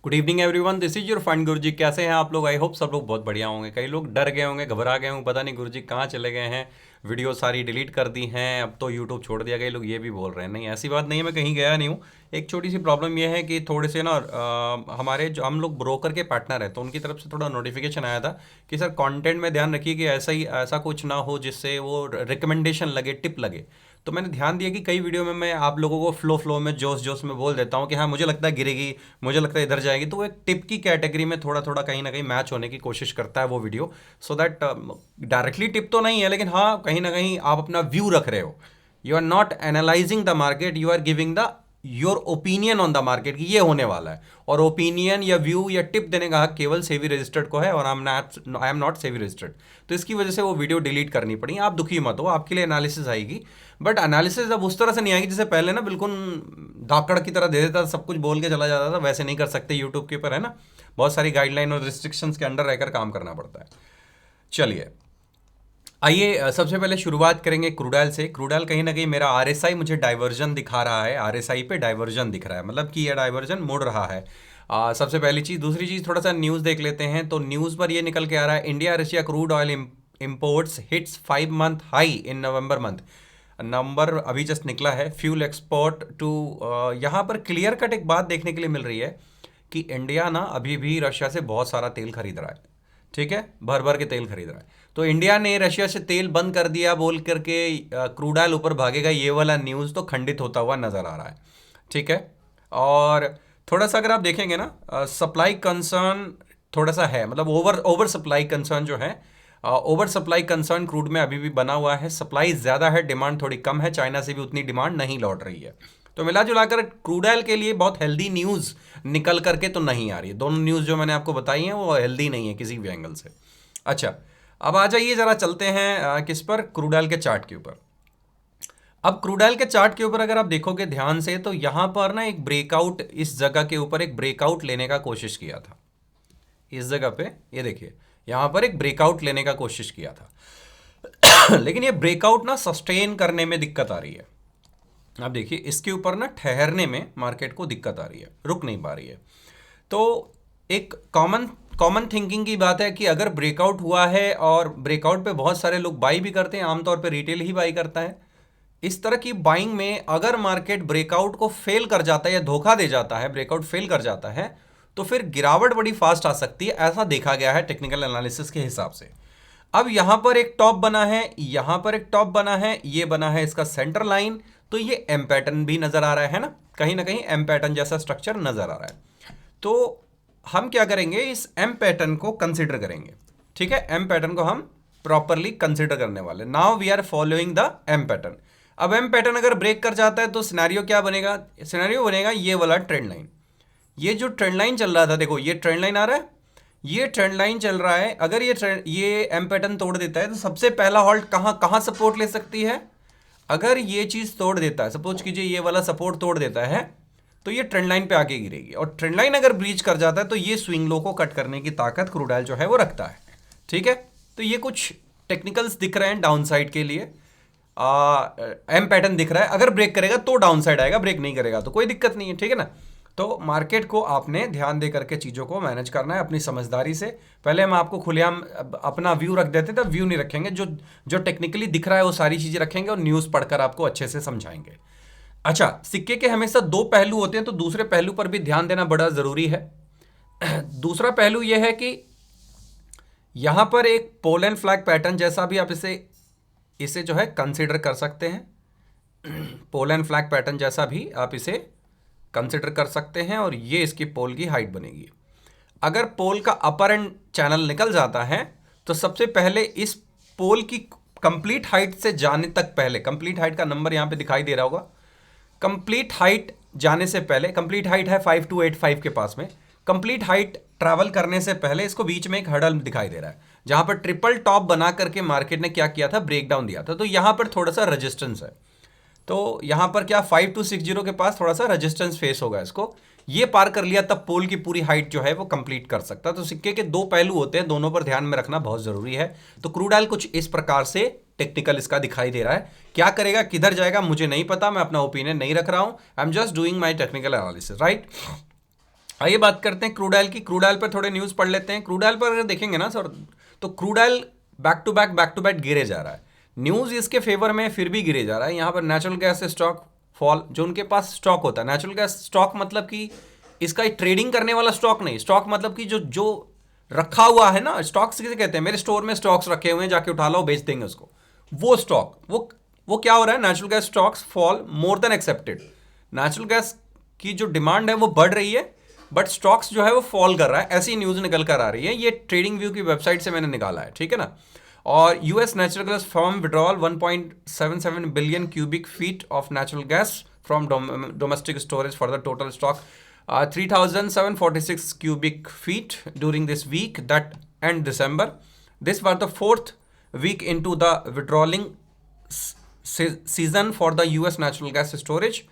Good evening everyone, this is your fund Guruji. कैसे हैं आप लोग? आई होप सब लोग बहुत बढ़िया होंगे। कई लोग डर गए होंगे, घबरा गए होंगे, पता नहीं गुरुजी कहाँ चले गए हैं, वीडियो सारी डिलीट कर दी हैं, अब तो यूट्यूब छोड़ दिया। कई लोग ये भी बोल रहे हैं। नहीं, ऐसी बात नहीं है, मैं कहीं गया नहीं हूँ। एक छोटी सी प्रॉब्लम ये है कि थोड़े से ना हमारे जो हम लोग ब्रोकर के पार्टनर हैं, तो उनकी तरफ से थोड़ा नोटिफिकेशन आया था कि सर कंटेंट में ध्यान रखिए कि ऐसा कुछ ना हो जिससे वो रिकमेंडेशन लगे, टिप लगे। तो मैंने ध्यान दिया कि कई वीडियो में मैं आप लोगों को फ्लो में जोश जोश में बोल देता हूँ कि हाँ मुझे लगता है गिरेगी, मुझे लगता है इधर जाएगी, तो वो एक टिप की कैटेगरी में थोड़ा थोड़ा कहीं ना कहीं मैच होने की कोशिश करता है वो video. So that directly tip तो नहीं है, लेकिन हाँ कहीं ना कहीं आप अपना व्यू रख रहे हो। You are not analysing the market, you are giving the your opinion on the market कि ये होने वाला है। और ओपिनियन या व्यू या टिप देने का हक केवल सेवी रजिस्टर्ड को है, और आई एम नॉट सेवी रजिस्टर्ड। तो इसकी वजह से वो वीडियो डिलीट करनी पड़ी। आप दुखी मत हो, आपके लिए एनालिसिस आएगी, बट एनालिसिस अब उस तरह से नहीं आएगी जैसे पहले ना बिल्कुल धाकड़ की तरह दे देता था, सब कुछ बोल के चला जाता था। वैसे नहीं कर सकते यूट्यूब के ऊपर, है ना, बहुत सारी गाइडलाइन और रिस्ट्रिक्शंस के अंडर रहकर काम करना पड़ता है। चलिए आइए, सबसे पहले शुरुआत करेंगे क्रूडाइल से। क्रूडाइल कहीं ना कहीं मेरा आरएसआई मुझे डाइवर्जन दिखा रहा है, आरएसआई पे डाइवर्जन दिख रहा है, मतलब कि यह डाइवर्जन मुड़ रहा है। सबसे पहली चीज़। दूसरी चीज़, थोड़ा सा न्यूज़ देख लेते हैं। तो न्यूज़ पर ये निकल के आ रहा है, India Russia crude oil imports hits 5 month high in November month. Number अभी जस्ट निकला है। फ्यूल एक्सपोर्ट टू, यहाँ पर क्लियर कट एक बात देखने के लिए मिल रही है कि इंडिया ना अभी भी रशिया से बहुत सारा तेल खरीद रहा है। ठीक है, भर भर के तेल खरीद रहा है। तो इंडिया ने रशिया से तेल बंद कर दिया बोल करके क्रूड ऑयल ऊपर भागेगा, ये वाला न्यूज़ तो खंडित होता हुआ नजर आ रहा है। ठीक है, और थोड़ा सा अगर आप देखेंगे ना, सप्लाई कंसर्न थोड़ा सा है, मतलब ओवर सप्लाई कंसर्न जो है, ओवर सप्लाई कंसर्न क्रूड में अभी भी बना हुआ है। सप्लाई ज़्यादा है, डिमांड थोड़ी कम है, चाइना से भी उतनी डिमांड नहीं लौट रही है। तो मिला जुलाकर क्रूड ऑयल के लिए बहुत हेल्दी न्यूज़ निकल करके तो नहीं आ रही है। दोनों न्यूज़ जो मैंने आपको बताई हैं वो हेल्दी नहीं है किसी भी एंगल से। अच्छा, अब आ जाइए ज़रा चलते हैं किस पर, क्रूड ऑयल के चार्ट के ऊपर। अब क्रूड ऑयल के चार्ट के ऊपर अगर आप देखोगे ध्यान से, तो यहां पर ना एक ब्रेकआउट, इस जगह के ऊपर एक ब्रेकआउट लेने का कोशिश किया था। इस जगह पे ये देखिए, यहां पर एक ब्रेकआउट लेने का कोशिश किया था लेकिन ये ब्रेकआउट ना सस्टेन करने में दिक्कत आ रही है। आप देखिए इसके ऊपर ना ठहरने में मार्केट को दिक्कत आ रही है, रुक नहीं पा रही है। तो एक कॉमन कॉमन थिंकिंग की बात है कि अगर ब्रेकआउट हुआ है, और ब्रेकआउट पे बहुत सारे लोग बाई भी करते हैं, आमतौर पे रिटेल ही बाई करता है। इस तरह की बाइंग में अगर मार्केट ब्रेकआउट को फेल कर जाता है या धोखा दे जाता है, ब्रेकआउट फेल कर जाता है, तो फिर गिरावट बड़ी फास्ट आ सकती है, ऐसा देखा गया है टेक्निकल एनालिसिस के हिसाब से। अब यहां पर एक टॉप बना है, यहां पर एक टॉप बना है, ये बना है इसका सेंटर लाइन। तो ये एम पैटर्न भी नजर आ रहा है ना कहीं एम पैटर्न जैसा स्ट्रक्चर नजर आ रहा है। तो हम क्या करेंगे, इस एम पैटर्न को कंसिडर करेंगे। ठीक है, एम पैटर्न को हम प्रॉपरली कंसिडर करने वाले। Now we are following the M pattern. अब एम पैटर्न अगर ब्रेक कर जाता है तो सिनेरियो क्या बनेगा? सिनेरियो बनेगा ये वाला ट्रेंड लाइन। ये जो ट्रेंड लाइन चल रहा था, देखो ये ट्रेंड लाइन आ रहा है, ये ट्रेंड लाइन चल रहा है। अगर ये एम पैटर्न तोड़ देता है तो सबसे पहला हॉल्ट कहाँ कहाँ सपोर्ट ले सकती है? अगर ये चीज तोड़ देता है, सपोज कीजिए ये वाला सपोर्ट तोड़ देता है, तो ये ट्रेंड लाइन पे आके गिरेगी। और ट्रेंड लाइन अगर ब्रीच कर जाता है तो ये स्विंग लो को कट करने की ताकत क्रूड ऑयल जो है वो रखता है। ठीक है, तो ये कुछ टेक्निकल्स दिख रहे हैं डाउन साइड के लिए। एम पैटर्न दिख रहा है, अगर ब्रेक करेगा तो डाउन साइड आएगा, ब्रेक नहीं करेगा तो कोई दिक्कत नहीं है। ठीक है ना, तो मार्केट को आपने ध्यान दे करके चीज़ों को मैनेज करना है अपनी समझदारी से। पहले हम आपको खुलेआम अपना व्यू रख देते हैं, तो व्यू नहीं रखेंगे, जो जो टेक्निकली दिख रहा है वो सारी चीज़ें रखेंगे, और न्यूज़ पढ़कर आपको अच्छे से समझाएंगे। अच्छा, सिक्के के हमेशा दो पहलू होते हैं, तो दूसरे पहलू पर भी ध्यान देना बड़ा ज़रूरी है। दूसरा पहलू यह है कि यहां पर एक पोल एंड फ्लैग पैटर्न जैसा भी आप इसे जो है कंसिडर कर सकते हैं। पोल एंड फ्लैग पैटर्न जैसा भी आप इसे कंसिडर कर सकते हैं, और ये इसकी पोल की हाइट बनेगी। अगर पोल का अपर एंड चैनल निकल जाता है तो सबसे पहले इस पोल की कंप्लीट हाइट से जाने तक पहले, कंप्लीट हाइट का नंबर यहां पे दिखाई दे रहा होगा, कंप्लीट हाइट जाने से पहले, कंप्लीट हाइट है 5285 के पास में, कंप्लीट हाइट ट्रैवल करने से पहले इसको बीच में एक हर्डल दिखाई दे रहा है, जहां पर ट्रिपल टॉप बना करके मार्केट ने क्या किया था, ब्रेक डाउन दिया था। तो यहां पर थोड़ा सा रेजिस्टेंस है, तो यहां पर क्या 5260 के पास थोड़ा सा रेजिस्टेंस फेस होगा इसको। ये पार कर लिया तब पोल की पूरी हाइट जो है वो कंप्लीट कर सकता। तो सिक्के के दो पहलू होते हैं, दोनों पर ध्यान में रखना बहुत जरूरी है। तो क्रूड ऑयल कुछ इस प्रकार से टेक्निकल इसका दिखाई दे रहा है। क्या करेगा, किधर जाएगा, मुझे नहीं पता, मैं अपना ओपिनियन नहीं रख रहा हूं, I am just doing my technical analysis, right. आइए बात करते हैं क्रूड ऑयल की। क्रूड ऑयल पर थोड़े न्यूज़ पढ़ लेते हैं। क्रूड ऑयल पर अगर देखेंगे ना सर, तो crude oil back to back गिरे जा रहा है। न्यूज़ इसके फेवर में फिर भी गिरे जा रहा है। यहाँ पर नेचुरल गैस स्टॉक फॉल, जो उनके पास स्टॉक होता है, नेचुरल गैस स्टॉक मतलब कि इसका ट्रेडिंग करने वाला स्टॉक नहीं, स्टॉक मतलब कि जो जो रखा हुआ है ना, स्टॉक्स किसे कहते हैं, मेरे स्टोर में स्टॉक्स रखे हुए हैं, जाके उठा लो बेच देंगे उसको, वो स्टॉक, वो क्या हो रहा है, natural gas stocks fall more than accepted. Natural gas की जो डिमांड है वो बढ़ रही है, बट स्टॉक्स जो है वो फॉल कर रहा है, ऐसी न्यूज़ निकल कर आ रही है। ये ट्रेडिंग व्यू की वेबसाइट से मैंने निकाला है, ठीक है ना। और US natural gas firm withdrawal 1.77 billion cubic feet of natural gas from domestic storage for the total stock 3,746 cubic feet during this week that end December. This was the fourth week into the withdrawing season for the US natural gas storage,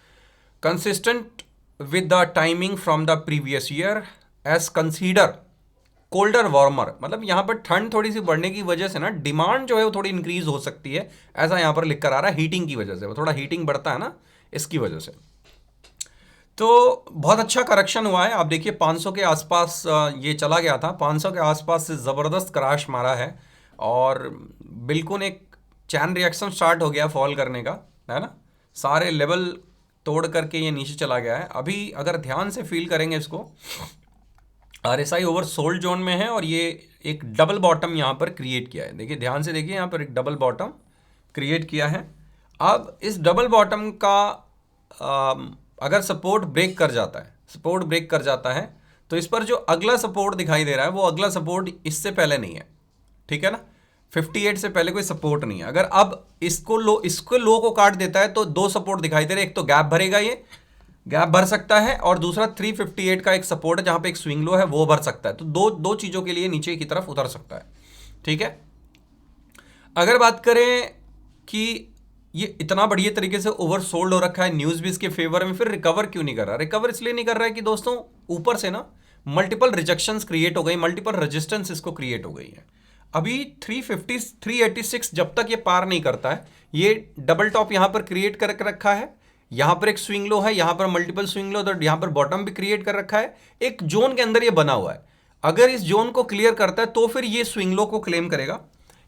consistent with the timing from the previous year as consider colder warmer. मतलब यहाँ पर ठंड थोड़ी सी बढ़ने की वजह से ना डिमांड जो है वो थोड़ी इंक्रीज हो सकती है, ऐसा यहाँ पर लिख कर आ रहा है। हीटिंग की वजह से, वो थोड़ा हीटिंग बढ़ता है ना, इसकी वजह से। तो बहुत अच्छा करेक्शन हुआ है। आप देखिए 500 के आसपास ये चला गया था, 500 के आसपास से ज़बरदस्त क्रैश मारा है, और बिल्कुल एक चैन रिएक्शन स्टार्ट हो गया फॉल करने का, है ना। सारे लेवल तोड़ करके ये नीचे चला गया है। अभी अगर ध्यान से फील करेंगे इसको, RSI ओवर सोल्ड जोन में है, और ये एक डबल बॉटम यहाँ पर क्रिएट किया है। देखिए ध्यान से देखिए, यहाँ पर एक डबल बॉटम क्रिएट किया है। अब इस डबल बॉटम का अगर सपोर्ट ब्रेक कर जाता है, तो इस पर जो अगला सपोर्ट दिखाई दे रहा है, वो अगला सपोर्ट इससे पहले नहीं है, ठीक है ना। 58 से पहले कोई सपोर्ट नहीं है। अगर अब इसको लो को काट देता है, तो दो सपोर्ट दिखाई दे रहे हैं। एक तो गैप भरेगा, ये गैप भर सकता है, और दूसरा 358 का एक सपोर्ट है जहां पे एक स्विंग लो है, वो भर सकता है। तो दो चीजों के लिए नीचे की तरफ उतर सकता है, ठीक है। अगर बात करें कि ये इतना बढ़िया तरीके से ओवरसोल्ड हो रखा है, न्यूज़ भी इसके फेवर में, फिर रिकवर क्यों नहीं कर रहा? रिकवर इसलिए नहीं कर रहा है कि दोस्तों ऊपर से ना मल्टीपल रिजेक्शंस क्रिएट हो गई, मल्टीपल रेजिस्टेंस इसको क्रिएट हो गई है। अभी 350 386 जब तक ये पार नहीं करता है, ये डबल टॉप यहां पर क्रिएट कर रखा है, यहां पर एक स्विंग लो है, यहां पर मल्टीपल स्विंग लो, तो यहां पर बॉटम भी क्रिएट कर रखा है, एक जोन के अंदर ये बना हुआ है। अगर इस जोन को क्लियर करता है तो फिर ये स्विंग लो को क्लेम करेगा।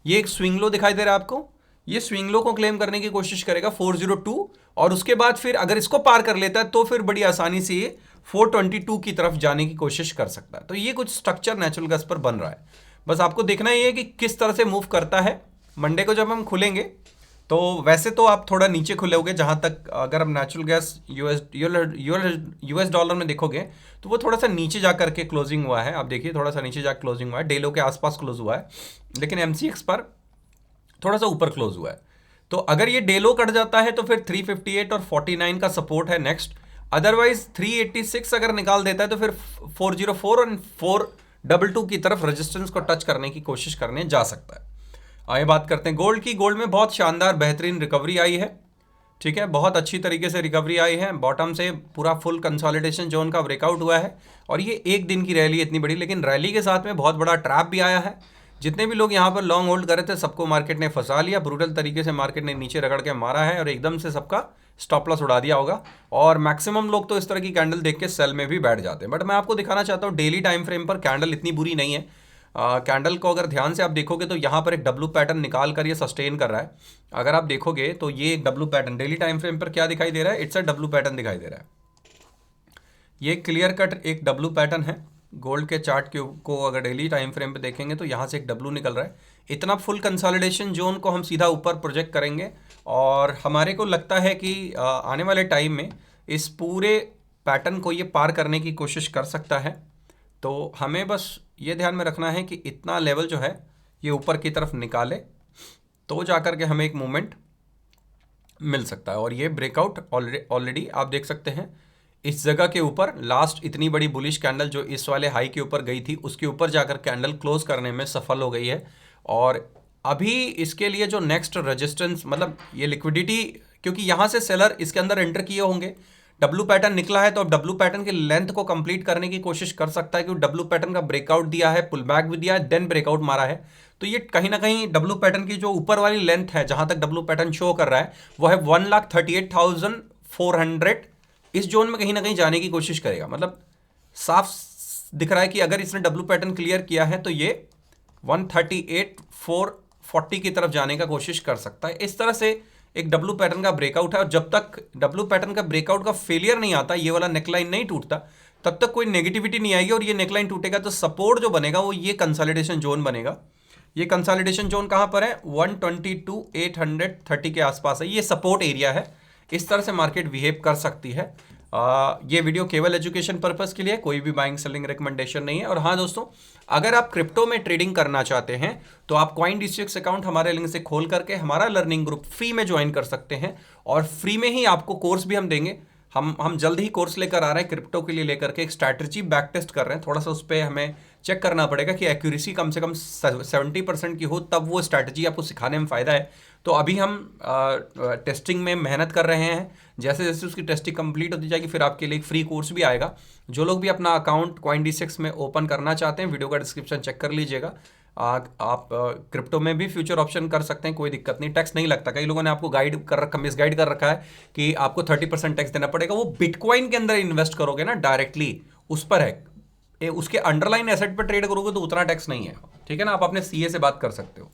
ये एक स्विंग लो दिखाई दे रहा है आपको, ये स्विंग लो को क्लेम करने की कोशिश करेगा 402, और उसके बाद फिर अगर इसको पार कर लेता है तो फिर बड़ी आसानी से ये 422 की तरफ जाने की कोशिश कर सकता है। तो ये कुछ स्ट्रक्चर नेचुरल गैस पर बन रहा है। बस आपको देखना ही है कि किस तरह से मूव करता है। मंडे को जब हम खुलेंगे, तो वैसे तो आप थोड़ा नीचे खुले होगे, जहां तक अगर आप नेचुरल गैस यूएस डॉलर में देखोगे, तो वो थोड़ा सा नीचे जा करके क्लोजिंग हुआ है। आप देखिए थोड़ा सा नीचे जाकर क्लोजिंग हुआ है, डेलो के आसपास क्लोज हुआ है, लेकिन एमसीएक्स पर थोड़ा सा ऊपर क्लोज हुआ है। तो अगर ये डेलो कट जाता है तो फिर 358 और 49 का सपोर्ट है नेक्स्ट। अदरवाइज 386 अगर निकाल देता है तो फिर 404 और 422 की तरफ रेजिस्टेंस को टच करने की कोशिश करने जा सकता है। आइए बात करते हैं गोल्ड की। गोल्ड में बहुत शानदार बेहतरीन रिकवरी आई है, ठीक है, बहुत अच्छी तरीके से रिकवरी आई है। बॉटम से पूरा फुल कंसोलिडेशन जोन का ब्रेकआउट हुआ है, और ये एक दिन की रैली इतनी बड़ी, लेकिन रैली के साथ में बहुत बड़ा ट्रैप भी आया है। जितने भी लोग यहाँ पर लॉन्ग होल्ड कर रहे थे, सबको मार्केट ने फंसा लिया, ब्रूटल तरीके से मार्केट ने नीचे रगड़ के मारा है, और एकदम से सबका स्टॉप लॉस उड़ा दिया होगा। और मैक्सिमम लोग तो इस तरह की कैंडल देख के सेल में भी बैठ जाते हैं। बट मैं आपको दिखाना चाहता हूँ डेली टाइम फ्रेम पर कैंडल इतनी बुरी नहीं है। कैंडल को अगर ध्यान से आप देखोगे तो यहाँ पर एक डब्लू पैटर्न निकाल कर ये सस्टेन कर रहा है। अगर आप देखोगे तो ये एक W pattern daily time frame पर क्या दिखाई दे रहा है, इट्स अ डब्लू पैटर्न दिखाई दे रहा है। ये क्लियर कट एक डब्लू पैटर्न है। गोल्ड के चार्ट को अगर डेली टाइम फ्रेम पे देखेंगे तो यहाँ से एक डब्लू निकल रहा है। इतना फुल कंसोलिडेशन जोन को हम सीधा ऊपर प्रोजेक्ट करेंगे, और हमारे को लगता है कि आने वाले टाइम में इस पूरे पैटर्न को ये पार करने की कोशिश कर सकता है। तो हमें बस ये ध्यान में रखना है कि इतना लेवल जो है ये ऊपर की तरफ निकाले, तो जाकर के हमें एक मूवमेंट मिल सकता है। और ये ब्रेकआउट ऑलरेडी आप देख सकते हैं इस जगह के ऊपर। लास्ट इतनी बड़ी बुलिश कैंडल जो इस वाले हाई के ऊपर गई थी, उसके ऊपर जाकर कैंडल क्लोज करने में सफल हो गई है। और अभी इसके लिए जो नेक्स्ट रेजिस्टेंस, मतलब ये लिक्विडिटी, क्योंकि यहाँ से सेलर इसके अंदर एंटर किए होंगे, डब्लू पैटर्न निकला है, तो अब डब्लू पैटर्न की लेंथ को कंप्लीट करने की कोशिश कर सकता है, क्योंकि डब्लू पैटर्न का ब्रेकआउट दिया है, पुल बैक भी दिया है, देन ब्रेकआउट मारा है। तो ये कहीं ना कहीं डब्लू पैटर्न की जो ऊपर वाली लेंथ है, जहां तक डब्लू पैटर्न शो कर रहा है, वो है 1,38,400। इस जोन में कहीं ना कहीं जाने की कोशिश करेगा। मतलब साफ दिख रहा है कि अगर इसने डब्ल्यू पैटर्न क्लियर किया है तो ये 138,440 की तरफ जाने का कोशिश कर सकता है। इस तरह से एक डब्ल्यू पैटर्न का ब्रेकआउट है, और जब तक डब्ल्यू पैटर्न का ब्रेकआउट का फेलियर नहीं आता, ये वाला नेकलाइन नहीं टूटता, तब तक कोई नेगेटिविटी नहीं आएगी। और ये नेकलाइन टूटेगा तो सपोर्ट जो बनेगा वो ये कंसोलिडेशन जोन बनेगा। ये कंसोलिडेशन जोन कहां पर है? 122,830 के आसपास है, ये सपोर्ट एरिया है। इस तरह से मार्केट बिहेव कर सकती है। ये वीडियो केवल एजुकेशन पर्पस के लिए, कोई भी बाइंग सेलिंग रिकमेंडेशन नहीं है। और हाँ दोस्तों, अगर आप क्रिप्टो में ट्रेडिंग करना चाहते हैं तो आप CoinDCX अकाउंट हमारे लिंक से खोल करके हमारा लर्निंग ग्रुप फ्री में ज्वाइन कर सकते हैं, और फ्री में ही आपको कोर्स भी हम देंगे। हम जल्द ही कोर्स लेकर आ रहे हैं क्रिप्टो के लिए, लेकर के एक स्ट्रैटेजी बैक टेस्ट कर रहे हैं। थोड़ा सा उस पर हमें चेक करना पड़ेगा कि एक्यूरेसी कम से कम 70% की हो, तब वो स्ट्रैटेजी आपको सिखाने में फ़ायदा है। तो अभी हम टेस्टिंग में मेहनत कर रहे हैं। जैसे जैसे उसकी टेस्टिंग कंप्लीट होती जाएगी फिर आपके लिए एक फ्री कोर्स भी आएगा। जो लोग भी अपना अकाउंट CoinDCX में ओपन करना चाहते हैं, वीडियो का डिस्क्रिप्शन चेक कर लीजिएगा। आप क्रिप्टो में भी फ्यूचर ऑप्शन कर सकते हैं, कोई दिक्कत नहीं, टैक्स नहीं लगता। कई लोगों ने आपको गाइड कर रखा, मिसगाइड कर रखा है कि आपको 30% टैक्स देना पड़ेगा। वो बिटकॉइन के अंदर इन्वेस्ट करोगे ना डायरेक्टली, उस पर है। उसके अंडरलाइन एसेट पर ट्रेड करोगे तो उतना टैक्स नहीं है, ठीक है ना। आप अपने CA से बात कर सकते हो।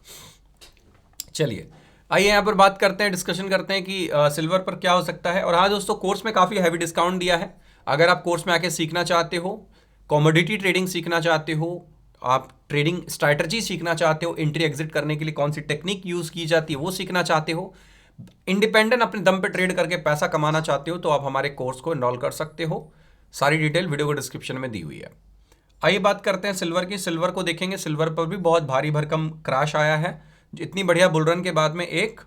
चलिए आइए यहाँ पर बात करते हैं, डिस्कशन करते हैं कि सिल्वर पर क्या हो सकता है। और हाँ दोस्तों, कोर्स में काफ़ी हैवी डिस्काउंट दिया है। अगर आप कोर्स में आके सीखना चाहते हो, कॉमोडिटी ट्रेडिंग सीखना चाहते हो, आप ट्रेडिंग स्ट्रैटेजी सीखना चाहते हो, एंट्री एग्जिट करने के लिए कौन सी टेक्निक यूज़ की जाती है वो सीखना चाहते हो, इंडिपेंडेंट अपने दम पे ट्रेड करके पैसा कमाना चाहते हो, तो आप हमारे कोर्स को इनरोल कर सकते हो। सारी डिटेल वीडियो को डिस्क्रिप्शन में दी हुई है। आइए बात करते हैं सिल्वर की। सिल्वर को देखेंगे, सिल्वर पर भी बहुत भारी भरकम क्रैश आया है। इतनी बढ़िया बुलरन के बाद में एक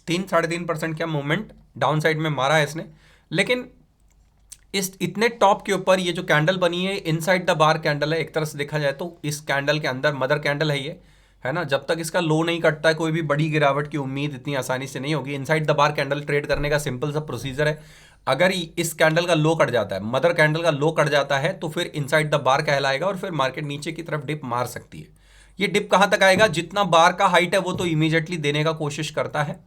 3-3.5% का मूवमेंट डाउन साइड में मारा है इसने, लेकिन इस इतने टॉप के ऊपर ये जो कैंडल बनी है इनसाइड द बार कैंडल है। एक तरह से देखा जाए तो इस कैंडल के अंदर मदर कैंडल है ये, है ना। जब तक इसका लो नहीं कटता है कोई भी बड़ी गिरावट की उम्मीद इतनी आसानी से नहीं होगी। Inside the bar candle trade करने का सिंपल सा प्रोसीजर है। अगर इस कैंडल का लो कट जाता है, मदर कैंडल का लो कट जाता है, तो फिर इनसाइड द बार कहलाएगा और फिर मार्केट नीचे की तरफ डिप मार सकती है। ये डिप कहां तक आएगा? जितना बार का हाइट है वो तो इमीडिएटली देने का कोशिश करता है,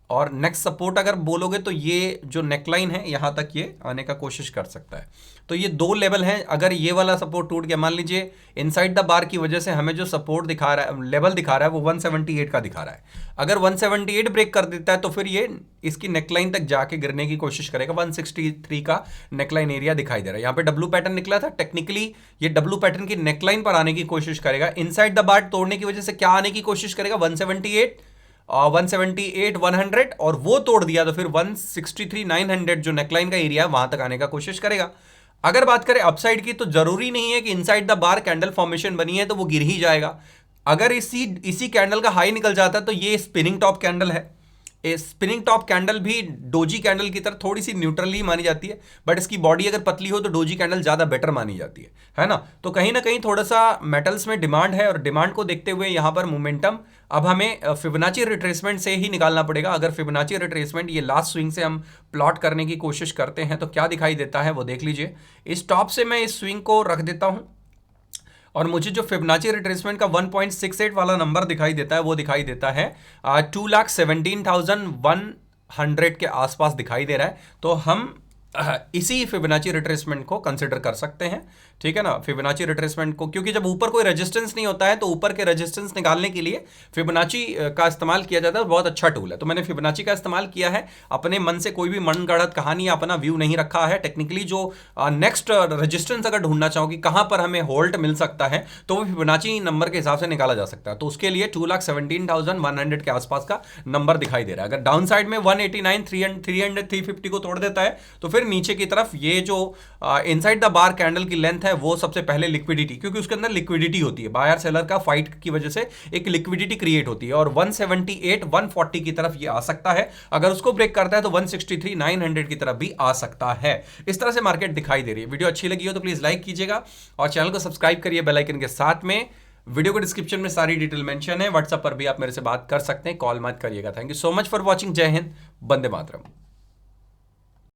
और नेक्स्ट सपोर्ट अगर बोलोगे तो ये जो नेकलाइन है यहां तक ये आने का कोशिश कर सकता है। तो ये दो लेवल हैं। अगर ये वाला सपोर्ट टूट गया, मान लीजिए इनसाइड द बार की वजह से हमें जो सपोर्ट दिखा रहा है, लेवल दिखा रहा है, वो 178 का दिखा रहा है। अगर 178 ब्रेक कर देता है तो फिर ये इसकी नेकलाइन तक जाके गिरने की कोशिश करेगा। 163 का नेकलाइन एरिया दिखाई दे रहा है। यहाँ पे डब्ल्यू पैटर्न निकला था, टेक्निकली ये डब्ल्यू पैटर्न की नेकलाइन पर आने की कोशिश करेगा। इनसाइड द बार तोड़ने की वजह से क्या आने की कोशिश करेगा? 178, 100 और वो तोड़ दिया तो फिर 163,900 जो नेकलाइन का एरिया है वहां तक आने का कोशिश करेगा। अगर बात करें अपसाइड की, तो जरूरी नहीं है कि inside the bar candle formation बनी है तो वो गिर ही जाएगा। अगर इसी कैंडल का हाई निकल जाता है तो ये स्पिनिंग टॉप कैंडल है। स्पिनिंग टॉप कैंडल भी डोजी कैंडल की तरह थोड़ी सी न्यूट्रल ही मानी जाती है, बट इसकी बॉडी अगर पतली हो तो डोजी कैंडल ज़्यादा बेटर मानी जाती है ना। तो कहीं ना कहीं थोड़ा सा मेटल्स में डिमांड है, और डिमांड को देखते हुए यहाँ पर मोमेंटम अब हमें फिबोनाची रिट्रेसमेंट से ही निकालना पड़ेगा। अगर फिबोनाची रिट्रेसमेंट ये लास्ट स्विंग से हम प्लॉट करने की कोशिश करते हैं तो क्या दिखाई देता है वो देख लीजिए। इस टॉप से मैं इस स्विंग को रख देता हूँ, और मुझे जो फिबोनाची रिट्रेसमेंट का 1.68 वाला नंबर दिखाई देता है वो दिखाई देता है 2,17,100 के आसपास दिखाई दे रहा है। तो हम इसी फिबोनाची रिट्रेसमेंट को कंसिडर कर सकते हैं, ठीक है ना। फिबोनाची रिट्रेसमेंट को, क्योंकि जब ऊपर कोई रेजिस्टेंस नहीं होता है तो ऊपर के रेजिस्टेंस निकालने के लिए फिबोनाची का इस्तेमाल किया जाता है, बहुत अच्छा टूल है। तो मैंने फिबोनाची का इस्तेमाल किया है, अपने मन से कोई भी मनगढ़ंत कहानी या अपना व्यू नहीं रखा है। टेक्निकली जो नेक्स्ट रेजिस्टेंस अगर ढूंढना चाहो कि कहां पर हमें होल्ड मिल सकता है तो वो फिबोनाची नंबर के हिसाब से निकाला जा सकता है। तो उसके लिए 2,17,100 के आसपास का नंबर दिखाई दे रहा है। अगर डाउन साइड में 189, 300, 350 को तोड़ देता है तो फिर नीचे की तरफ ये जो इनसाइड द बार कैंडल की लेंथ है वो सबसे पहले लिक्विडिटी, क्योंकि उसके अंदर लिक्विडिटी होती है, बायर सेलर का फाइट की वजह से एक लिक्विडिटी क्रिएट होती है, और 178, 140 की तरफ ये आ सकता है। अगर उसको ब्रेक करता है तो 163,900 की तरफ भी आ सकता है। इस तरह से मार्केट दिखाई दे रही है। वीडियो अच्छी लगी हो तो प्लीज लाइक कीजिएगा और चैनल को सब्सक्राइब करिए बेल आइकन के साथ में। वीडियो को डिस्क्रिप्शन में सारी डिटेल मेंशन है। व्हाट्सएप पर भी आप मेरे से बात कर सकते हैं, कॉल मत करिएगा। Thank you so much for watching. जय हिंद, वंदे मातरम।